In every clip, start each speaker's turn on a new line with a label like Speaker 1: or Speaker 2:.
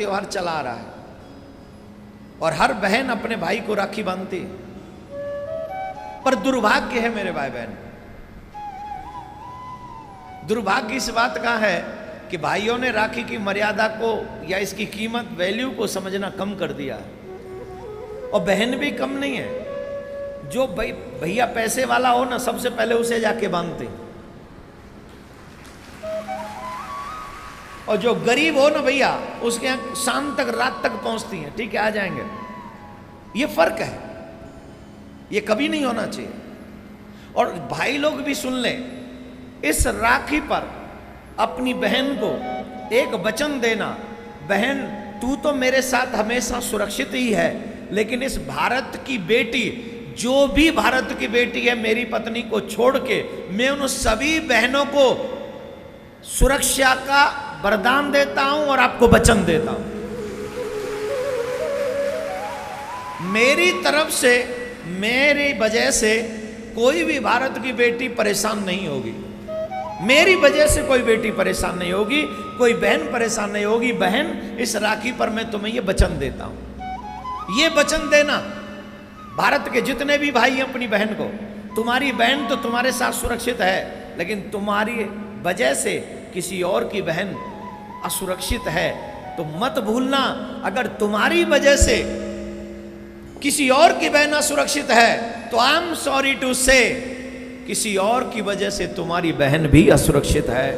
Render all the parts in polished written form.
Speaker 1: त्योहार चला आ रहा है और हर बहन अपने भाई को राखी बांधती है। पर दुर्भाग्य है मेरे भाई बहन, दुर्भाग्य इस बात का है कि भाइयों ने राखी की मर्यादा को या इसकी कीमत वैल्यू को समझना कम कर दिया है। और बहन भी कम नहीं है, जो भैया पैसे वाला हो ना सबसे पहले उसे जाके बांधते, और जो गरीब हो ना भैया उसके यहाँ शाम तक रात तक पहुंचती हैं, ठीक है आ जाएंगे। ये फर्क है, ये कभी नहीं होना चाहिए। और भाई लोग भी सुन लें, इस राखी पर अपनी बहन को एक वचन देना, बहन तू तो मेरे साथ हमेशा सुरक्षित ही है, लेकिन इस भारत की बेटी, जो भी भारत की बेटी है, मेरी पत्नी को छोड़ के मैं उन सभी बहनों को सुरक्षा का वरदान देता हूं और आपको वचन देता हूं। मेरी तरफ से, मेरी वजह से कोई भी भारत की बेटी परेशान नहीं होगी, मेरी वजह से कोई बेटी परेशान नहीं होगी, कोई बहन परेशान नहीं होगी। बहन इस राखी पर मैं तुम्हें ये वचन देता हूं, ये वचन देना भारत के जितने भी भाई हैं अपनी बहन को, तुम्हारी बहन तो तुम्हारे साथ सुरक्षित है, लेकिन तुम्हारी वजह से किसी और की बहन असुरक्षित है, तो मत भूलना, अगर तुम्हारी वजह से किसी और की बहन असुरक्षित है तो आई एम सॉरी टू से किसी और की वजह से तुम्हारी बहन भी असुरक्षित है।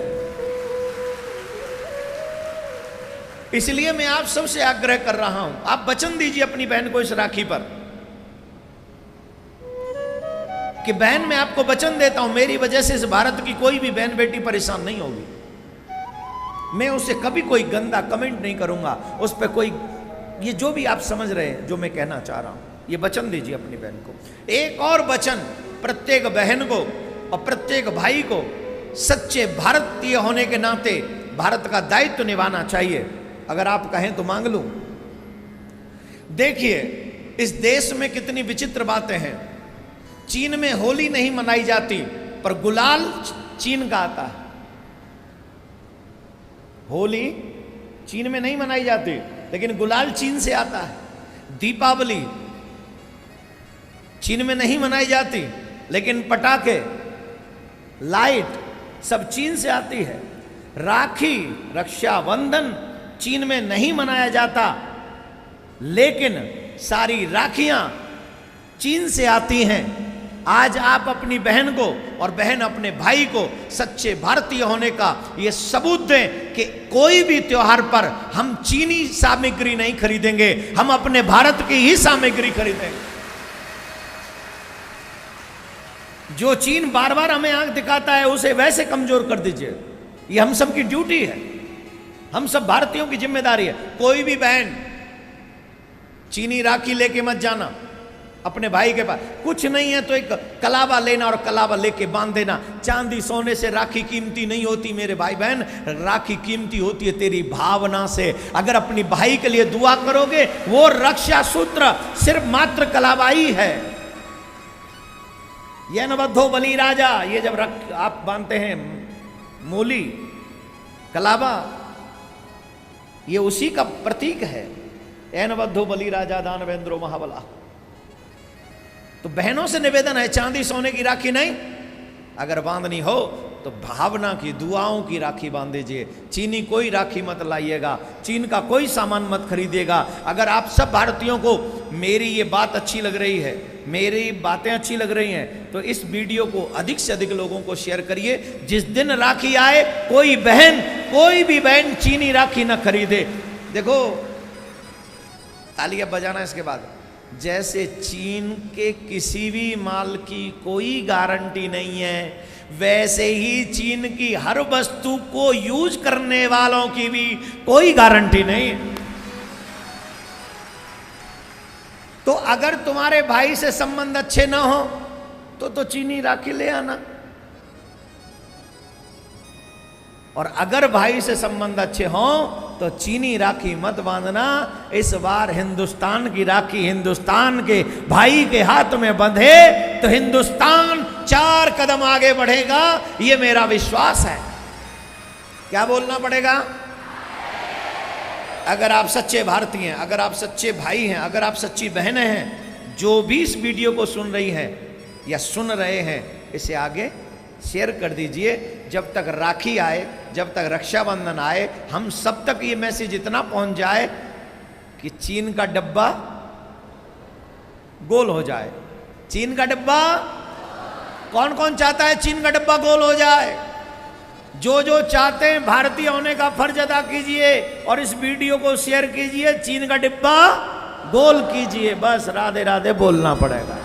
Speaker 1: इसलिए मैं आप सबसे आग्रह कर रहा हूं, आप वचन दीजिए अपनी बहन को इस राखी पर कि बहन मैं आपको वचन देता हूं, मेरी वजह से इस भारत की कोई भी बहन बेटी परेशान नहीं होगी, मैं उसे कभी कोई गंदा कमेंट नहीं करूंगा, उस पर कोई, ये जो भी आप समझ रहे हैं जो मैं कहना चाह रहा हूं, ये वचन दीजिए अपनी बहन को। एक और वचन प्रत्येक बहन को और प्रत्येक भाई को सच्चे भारतीय होने के नाते भारत का दायित्व निभाना चाहिए। अगर आप कहें तो मांग लूं। देखिए इस देश में कितनी विचित्र बातें हैं। चीन में होली नहीं मनाई जाती पर गुलाल चीन का आता है। होली चीन में नहीं मनाई जाती लेकिन गुलाल चीन से आता है। दीपावली चीन में नहीं मनाई जाती लेकिन पटाखे, लाइट सब चीन से आती है। राखी, रक्षाबंधन चीन में नहीं मनाया जाता लेकिन सारी राखियां चीन से आती हैं। आज आप अपनी बहन को और बहन अपने भाई को सच्चे भारतीय होने का ये सबूत दें कि कोई भी त्योहार पर हम चीनी सामग्री नहीं खरीदेंगे, हम अपने भारत की ही सामग्री खरीदेंगे। जो चीन बार बार हमें आंख दिखाता है उसे वैसे कमजोर कर दीजिए, ये हम सब की ड्यूटी है, हम सब भारतीयों की जिम्मेदारी है। कोई भी बहन चीनी राखी लेके मत जाना अपने भाई के पास। कुछ नहीं है तो एक कलावा लेना और कलावा लेके बांध देना। चांदी सोने से राखी कीमती नहीं होती मेरे भाई बहन, राखी कीमती होती है तेरी भावना से। अगर अपनी भाई के लिए दुआ करोगे, वो रक्षा सूत्र सिर्फ मात्र कलावा ही है। यह नबद्धो बलि राजा, ये जब आप बांधते हैं मूली, कलावा, ये उसी का प्रतीक है। एन बद्धो बलि राजा दानवेंद्रो महाबला। तो बहनों से निवेदन है, चांदी सोने की राखी नहीं, अगर बांधनी हो तो भावना की, दुआओं की राखी बांध दीजिए। चीनी कोई राखी मत लाइएगा, चीन का कोई सामान मत खरीदिएगा। अगर आप सब भारतीयों को मेरी ये बात अच्छी लग रही है, मेरी बातें अच्छी लग रही हैं, तो इस वीडियो को अधिक से अधिक लोगों को शेयर करिए। जिस दिन राखी आए कोई बहन, कोई भी बहन चीनी राखी ना खरीदे। देखो तालियां बजाना इसके बाद। जैसे चीन के किसी भी माल की कोई गारंटी नहीं है, वैसे ही चीन की हर वस्तु को यूज करने वालों की भी कोई गारंटी नहीं है। तो अगर तुम्हारे भाई से संबंध अच्छे ना हो तो चीनी राखी ले आना, और अगर भाई से संबंध अच्छे हों तो चीनी राखी मत बांधना। इस बार हिंदुस्तान की राखी हिंदुस्तान के भाई के हाथ में बंधे तो हिंदुस्तान 4 कदम आगे बढ़ेगा, ये मेरा विश्वास है। क्या बोलना पड़ेगा? अगर आप सच्चे भारतीय हैं, अगर आप सच्चे भाई हैं, अगर आप सच्ची बहनें हैं, जो भी इस वीडियो को सुन रही हैं या सुन रहे हैं, इसे आगे शेयर कर दीजिए। जब तक राखी आए, जब तक रक्षाबंधन आए, हम सब तक ये मैसेज इतना पहुंच जाए कि चीन का डब्बा गोल हो जाए। चीन का डब्बा, कौन कौन चाहता है चीन का डब्बा गोल हो जाए? जो जो चाहते हैं भारतीय होने का फर्ज अदा कीजिए और इस वीडियो को शेयर कीजिए, चीन का डिब्बा गोल कीजिए। बस राधे राधे बोलना पड़ेगा।